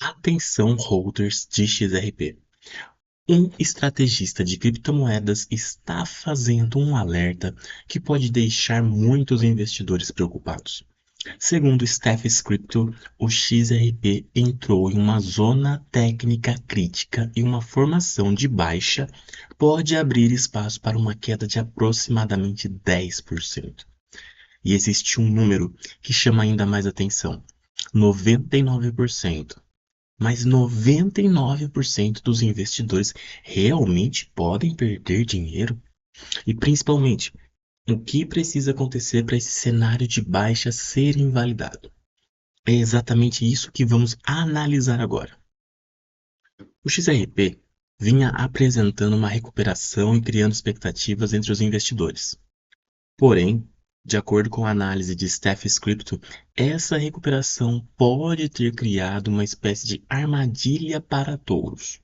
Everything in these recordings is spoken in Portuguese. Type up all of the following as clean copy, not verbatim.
Atenção, holders de XRP. Um estrategista de criptomoedas está fazendo um alerta que pode deixar muitos investidores preocupados. Segundo Steph's Crypto, o XRP entrou em uma zona técnica crítica e uma formação de baixa pode abrir espaço para uma queda de aproximadamente 10%. E existe um número que chama ainda mais atenção: 99%. Mas 99% dos investidores realmente podem perder dinheiro? E principalmente, o que precisa acontecer para esse cenário de baixa ser invalidado? É exatamente isso que vamos analisar agora. O XRP vinha apresentando uma recuperação e criando expectativas entre os investidores. Porém, de acordo com a análise de Steph's Crypto, essa recuperação pode ter criado uma espécie de armadilha para touros.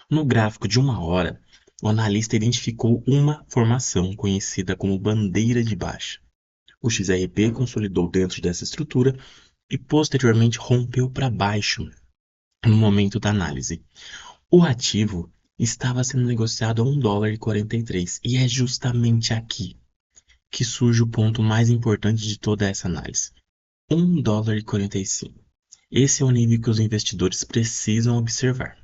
No gráfico de 1 hora, o analista identificou uma formação conhecida como bandeira de baixa. O XRP consolidou dentro dessa estrutura e posteriormente rompeu para baixo no momento da análise. O ativo estava sendo negociado a $1,43 e é justamente aqui que surge o ponto mais importante de toda essa análise. $1,45. Esse é o nível que os investidores precisam observar.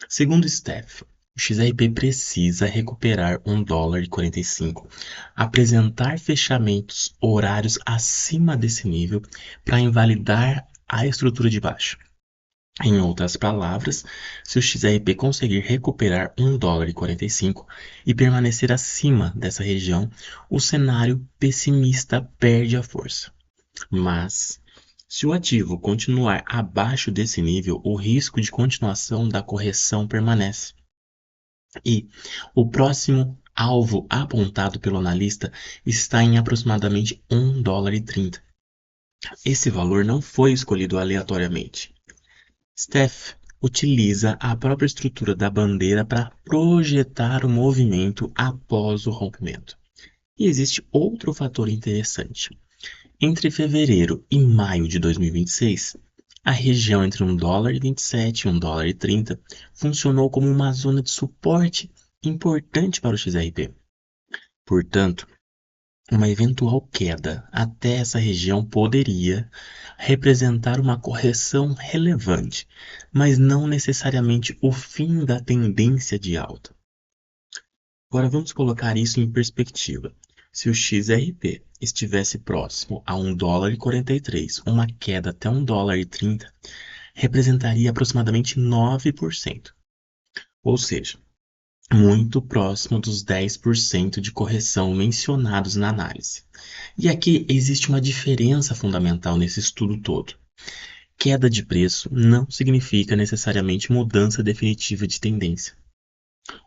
Segundo Steph, o XRP precisa recuperar $1,45, apresentar fechamentos horários acima desse nível para invalidar a estrutura de baixo. Em outras palavras, se o XRP conseguir recuperar $1,45 e permanecer acima dessa região, o cenário pessimista perde a força. Mas, se o ativo continuar abaixo desse nível, o risco de continuação da correção permanece. E o próximo alvo apontado pelo analista está em aproximadamente $1,30. Esse valor não foi escolhido aleatoriamente. Steph utiliza a própria estrutura da bandeira para projetar o movimento após o rompimento. E existe outro fator interessante. Entre fevereiro e maio de 2026, a região entre $1,27 e $1,30 funcionou como uma zona de suporte importante para o XRP. Portanto, uma eventual queda até essa região poderia representar uma correção relevante, mas não necessariamente o fim da tendência de alta. Agora vamos colocar isso em perspectiva. Se o XRP estivesse próximo a $1,43, uma queda até $1,30 representaria aproximadamente 9%, ou seja, muito próximo dos 10% de correção mencionados na análise. E aqui existe uma diferença fundamental nesse estudo todo. Queda de preço não significa necessariamente mudança definitiva de tendência.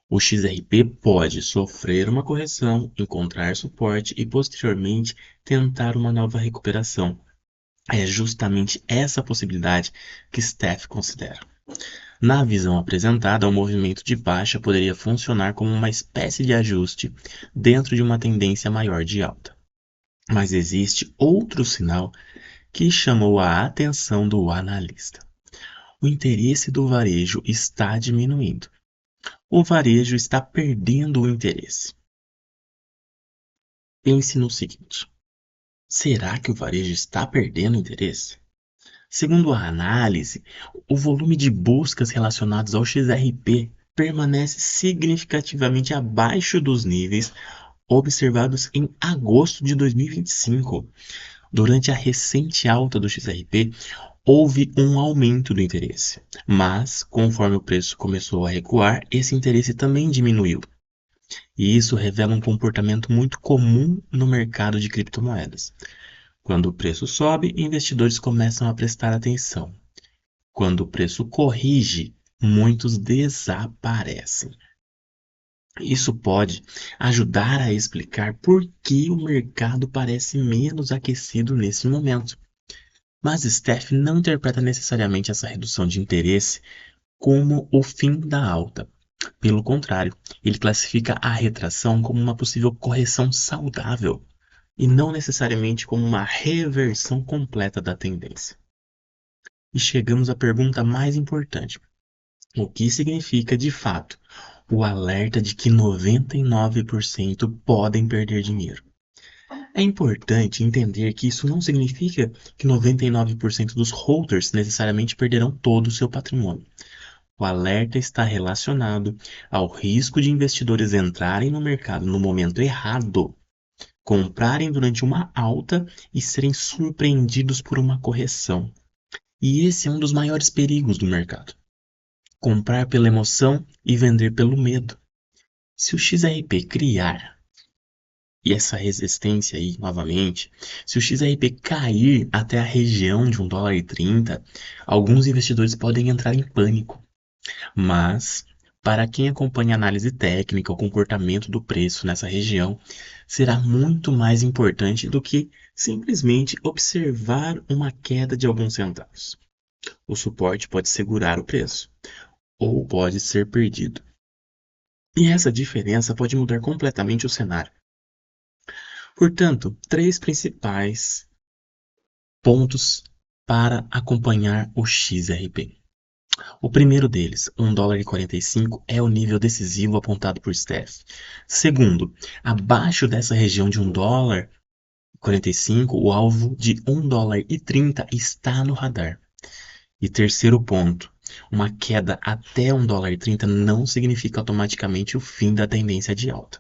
O XRP pode sofrer uma correção, encontrar suporte e posteriormente tentar uma nova recuperação. É justamente essa possibilidade que Steph considera. Na visão apresentada, o movimento de baixa poderia funcionar como uma espécie de ajuste dentro de uma tendência maior de alta. Mas existe outro sinal que chamou a atenção do analista. O interesse do varejo está diminuindo. O varejo está perdendo o interesse. Pense no seguinte: será que o varejo está perdendo interesse? Segundo a análise, o volume de buscas relacionadas ao XRP permanece significativamente abaixo dos níveis observados em agosto de 2025. Durante a recente alta do XRP, houve um aumento do interesse, mas conforme o preço começou a recuar, esse interesse também diminuiu. E isso revela um comportamento muito comum no mercado de criptomoedas. Quando o preço sobe, investidores começam a prestar atenção. Quando o preço corrige, muitos desaparecem. Isso pode ajudar a explicar por que o mercado parece menos aquecido nesse momento. Mas Steph não interpreta necessariamente essa redução de interesse como o fim da alta. Pelo contrário, ele classifica a retração como uma possível correção saudável e não necessariamente como uma reversão completa da tendência. e chegamos à pergunta mais importante: o que significa de fato o alerta de que 99% podem perder dinheiro? É importante entender que isso não significa que 99% dos holders necessariamente perderão todo o seu patrimônio. O alerta está relacionado ao risco de investidores entrarem no mercado no momento errado, comprarem durante uma alta e serem surpreendidos por uma correção. E esse é um dos maiores perigos do mercado: comprar pela emoção e vender pelo medo. Se o XRP criar e essa resistência aí, novamente, se o XRP cair até a região de 1,30 dólar, alguns investidores podem entrar em pânico. Mas, para quem acompanha a análise técnica, o comportamento do preço nessa região será muito mais importante do que simplesmente observar uma queda de alguns centavos. O suporte pode segurar o preço, ou pode ser perdido. E essa diferença pode mudar completamente o cenário. Portanto, três principais pontos para acompanhar o XRP. O primeiro deles, 1,45 dólar, é o nível decisivo apontado por Steph. Segundo, abaixo dessa região de 1,45 dólar, o alvo de 1,30 dólar está no radar. E terceiro ponto, uma queda até 1,30 dólar não significa automaticamente o fim da tendência de alta.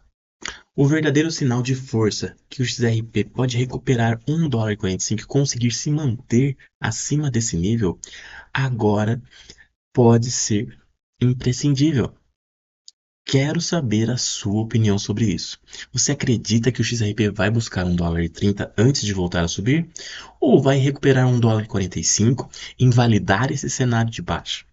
O verdadeiro sinal de força que o XRP pode recuperar 1,45 dólar e conseguir se manter acima desse nível, agora pode ser imprescindível. Quero saber a sua opinião sobre isso. Você acredita que o XRP vai buscar 1,30 dólar antes de voltar a subir? Ou vai recuperar 1,45 dólar e invalidar esse cenário de baixa?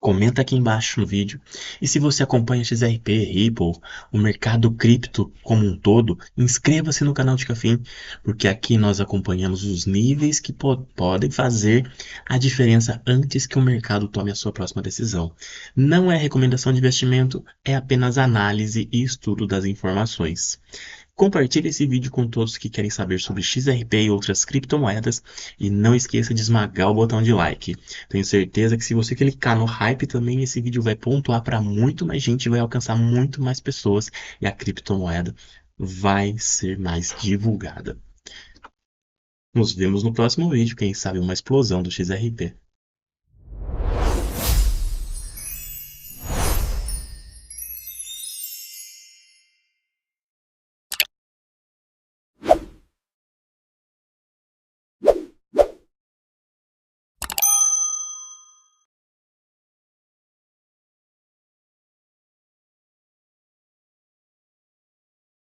Comenta aqui embaixo no vídeo. E se você acompanha XRP, Ripple, o mercado cripto como um todo, inscreva-se no canal de Cafim, porque aqui nós acompanhamos os níveis que podem fazer a diferença antes que o mercado tome a sua próxima decisão. Não é recomendação de investimento, é apenas análise e estudo das informações. Compartilhe esse vídeo com todos que querem saber sobre XRP e outras criptomoedas e não esqueça de esmagar o botão de like. Tenho certeza que se você clicar no hype também, esse vídeo vai pontuar para muito mais gente, vai alcançar muito mais pessoas e a criptomoeda vai ser mais divulgada. Nos vemos no próximo vídeo, quem sabe uma explosão do XRP.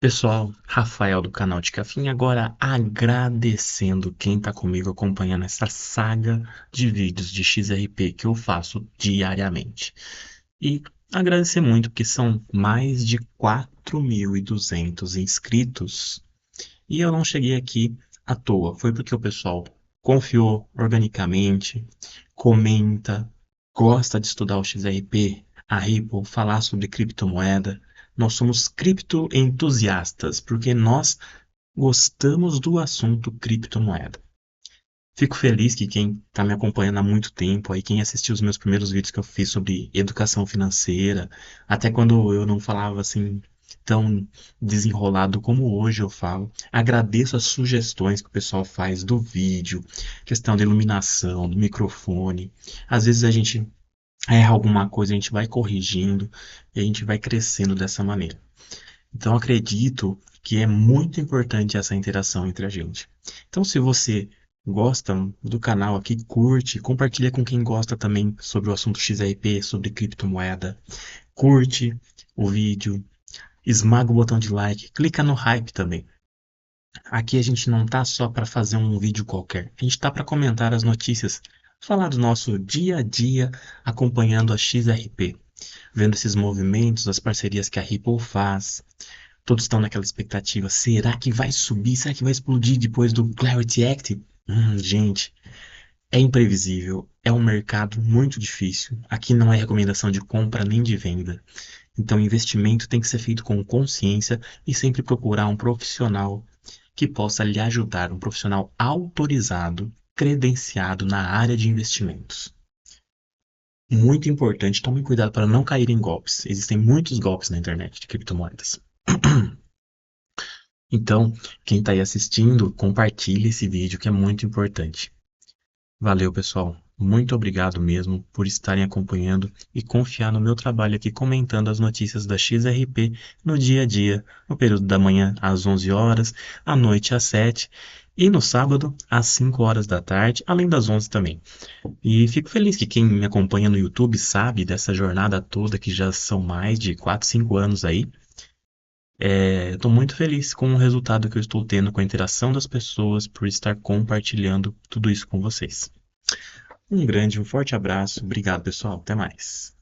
Pessoal, Rafael do canal de Cafim, agora agradecendo quem está comigo acompanhando essa saga de vídeos de XRP que eu faço diariamente. E agradecer muito porque são mais de 4.200 inscritos e eu não cheguei aqui à toa. Foi porque o pessoal confiou organicamente, comenta, gosta de estudar o XRP, a Ripple, falar sobre criptomoeda. Nós somos criptoentusiastas, porque nós gostamos do assunto criptomoeda. Fico feliz que quem está me acompanhando há muito tempo, aí quem assistiu os meus primeiros vídeos que eu fiz sobre educação financeira, até quando eu não falava assim tão desenrolado como hoje eu falo, agradeço as sugestões que o pessoal faz do vídeo, questão de iluminação, do microfone. Às vezes a gente erra alguma coisa, a gente vai corrigindo e a gente vai crescendo dessa maneira. Então acredito que é muito importante essa interação entre a gente. Então se você gosta do canal aqui, curte, compartilha com quem gosta também sobre o assunto XRP, sobre criptomoeda. Curte o vídeo, esmaga o botão de like, clica no hype também. Aqui a gente não tá só para fazer um vídeo qualquer, a gente tá para comentar as notícias, falar do nosso dia a dia acompanhando a XRP, vendo esses movimentos, as parcerias que a Ripple faz. Todos estão naquela expectativa. Será que vai subir? Será que vai explodir depois do Clarity Act? Gente, é imprevisível. É um mercado muito difícil. Aqui não é recomendação de compra nem de venda. Então, o investimento tem que ser feito com consciência e sempre procurar um profissional que possa lhe ajudar, um profissional autorizado credenciado na área de investimentos. Muito importante, tome cuidado para não cair em golpes. Existem muitos golpes na internet de criptomoedas. Então, quem está aí assistindo, compartilhe esse vídeo que é muito importante. Valeu, pessoal. Muito obrigado mesmo por estarem acompanhando e confiar no meu trabalho aqui comentando as notícias da XRP no dia a dia, no período da manhã às 11 horas, à noite às 7 e no sábado às 5 horas da tarde, além das 11 também. E fico feliz que quem me acompanha no YouTube sabe dessa jornada toda, que já são mais de 4, 5 anos aí. Estou muito feliz com o resultado que eu estou tendo com a interação das pessoas por estar compartilhando tudo isso com vocês. Um forte abraço. Obrigado, pessoal. Até mais.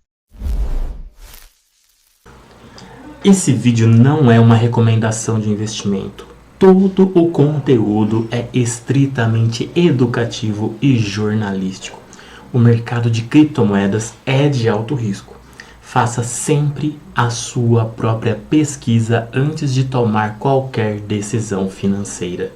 Esse vídeo não é uma recomendação de investimento. Todo o conteúdo é estritamente educativo e jornalístico. O mercado de criptomoedas é de alto risco. Faça sempre a sua própria pesquisa antes de tomar qualquer decisão financeira.